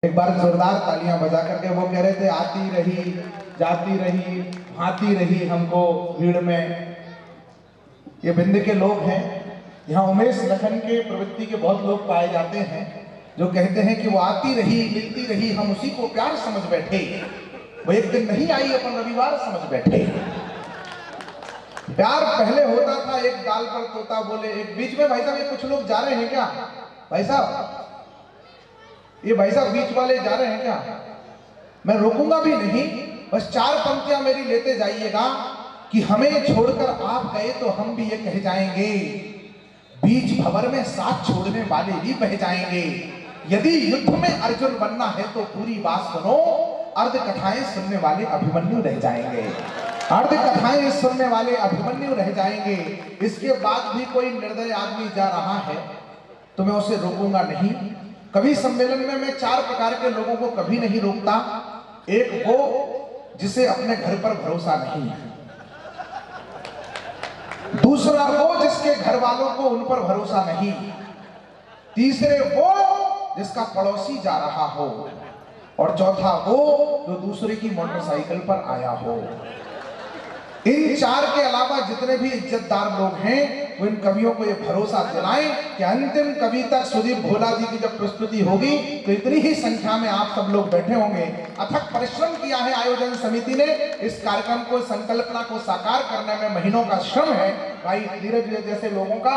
एक बार जोरदार तालियां बजा करके वो कह रहे थे, आती रही जाती रही भाती रही हमको भीड़ में। ये बिंद के लोग हैं। यहाँ उमेश लखन के प्रवृत्ति के बहुत लोग पाए जाते हैं जो कहते हैं कि वो आती रही मिलती रही हम उसी को प्यार समझ बैठे, वो एक दिन नहीं आई अपन रविवार समझ बैठे। प्यार पहले होता था एक दाल पर तोता बोले। एक बीच में भाई साहब ये कुछ लोग जा रहे हैं क्या? भाई साहब ये भाई साहब बीच वाले जा रहे हैं क्या? मैं रोकूंगा भी नहीं, बस चार पंक्तियां मेरी लेते जाइएगा कि हमें छोड़कर आप गए तो हम भी ये कह जाएंगे, बीच भंवर में साथ छोड़ने वाले भी बह जाएंगे। यदि युद्ध में अर्जुन बनना है तो पूरी बात सुनो, अर्ध कथाएं सुनने वाले अभिमन्यु रह जाएंगे, अर्ध कथाएं सुनने वाले अभिमन्यु रह जाएंगे। इसके बाद भी कोई निर्दय आदमी जा रहा है तो मैं उसे रोकूंगा नहीं। कवि सम्मेलन में मैं चार प्रकार के लोगों को कभी नहीं रोकता। एक वो जिसे अपने घर पर भरोसा नहीं है, दूसरा वो जिसके घर वालों को उन पर भरोसा नहीं, तीसरे वो जिसका पड़ोसी जा रहा हो, और चौथा वो जो दूसरे की मोटरसाइकिल पर आया हो। इन चार के अलावा जितने भी इज्जतदार लोग हैं वो इन कवियों को ये भरोसा दिलाएं कि अंतिम कवि तक सुदीप भोला जी की जब प्रस्तुति होगी तो इतनी ही संख्या में आप सब लोग बैठे होंगे। अथक परिश्रम किया है आयोजन समिति ने। इस कार्यक्रम को, संकल्पना को साकार करने में महीनों का श्रम है। भाई धीरज जैसे लोगों का,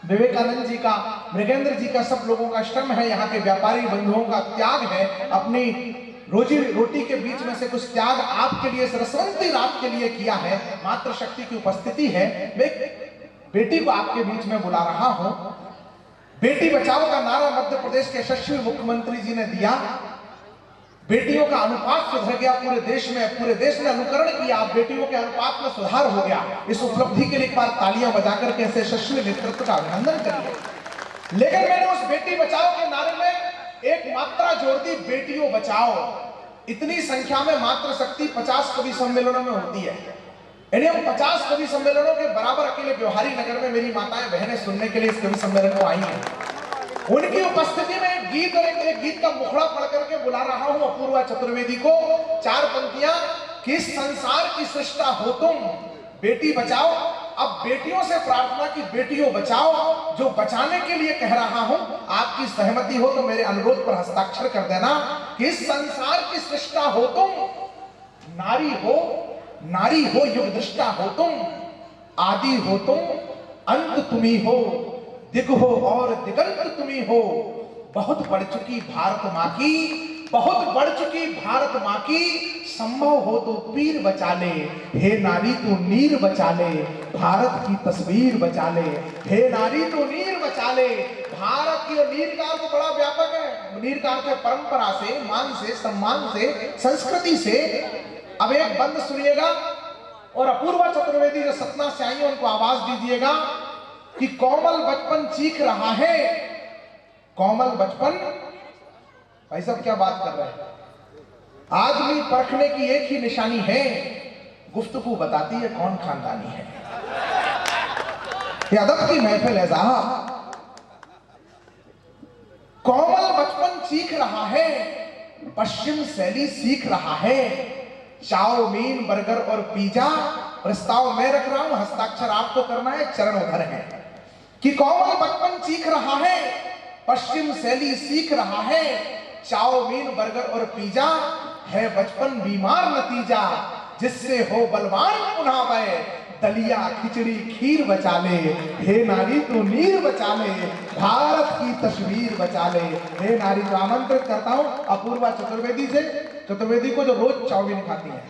विवेकानंद जी का, मृगेंद्र जी का, सब लोगों का श्रम है। यहाँ के व्यापारी बंधुओं का त्याग है। अपनी रोजी रोटी के बीच में से कुछ त्याग आपके लिए, सरस्वती रात के लिए किया है। मातृ शक्ति की उपस्थिति है। मैं बेटी को आपके बीच में बुला रहा हूं। बेटी बचाओ का नारा मध्य प्रदेश के यशस्वी मुख्यमंत्री जी ने दिया। बेटियों का अनुपात सुधर गया पूरे देश में, पूरे देश ने अनुकरण किया। बेटियों के अनुपात में सुधार हो गया। इस उपलब्धि के लिए एक बार तालियां बजाकर के ऐसे यशस्वी नेतृत्व का अभिनंदन करिए। लेकिन मैंने उस बेटी बचाओ के नारे में एक मात्रा जोड़ दी, बेटियों बचाओ। इतनी संख्या में मातृ शक्ति 50 कवि सम्मेलनों में होती है। यानी हम 50 कवि सम्मेलनों के बराबर अकेले व्यवहारी नगर में मेरी माताएं बहनें सुनने के लिए इस कवि सम्मेलन को आई हैं। उनकी उपस्थिति में एक गीत और एक गीत का मुखड़ा पढ़ करके बुला रहा हूं अपूर्वा चतुर्वेदी को। चार पंक्तियां कि इस संसार की सृष्टा हो तुम, बेटी बचाओ। अब बेटियों से प्रार्थना की बेटियों बचाओ। जो बचाने के लिए कह रहा हूं, आपकी सहमति हो तो मेरे अनुरोध पर हस्ताक्षर कर देना कि इस संसार की सृष्टा हो तुम, नारी हो युग दृष्टा हो तुम, आदि हो तुम, अंत तुम्ही हो, दिग हो और दिगंत तुम्ही हो। बहुत बढ़ चुकी भारत माँ की, बहुत बढ़ चुकी भारत माँ की, संभव हो तो पीर बचा ले, हे नारी तू नीर बचा ले, भारत की तस्वीर बचा ले, हे नारी तू नीर बचा ले। भारत की नीर का अर्थ बड़ा व्यापक है। नीर का अर्थ परंपरा से, मान से, सम्मान से, संस्कृति से। अब एक बंद सुनिएगा और अपूर्वा चतुर्वेदी जो सतना से आई है उनको आवाज दीजिएगा कि कोमल बचपन चीख रहा है। कोमल बचपन, भाई साहब क्या बात कर रहे हैं? आदमी परखने की एक ही निशानी है, गुफ्तगू बताती है कौन खानदानी है। ये अदब की महफिल है साहब। कोमल बचपन चीख रहा है, पश्चिम शैली सीख रहा है, चाउमीन, बर्गर और पिज्जा। प्रस्ताव मैं रख रहा हूं, हस्ताक्षर आपको करना है, चरण उधर है कि कोमल बचपन चीख रहा है, पश्चिम शैली सीख रहा है, चाउमीन, बर्गर और पिज्जा। है बचपन बीमार नतीजा, जिससे हो बलवान पुनः वह, दलिया खिचड़ी खीर बचा ले, हे नारी तू नीर बचा ले, भारत की तस्वीर बचा ले। हे नारी को आमंत्रित करता हूं अपूर्वा चतुर्वेदी से, चतुर्वेदी को जो रोज चाउमीन खाती है।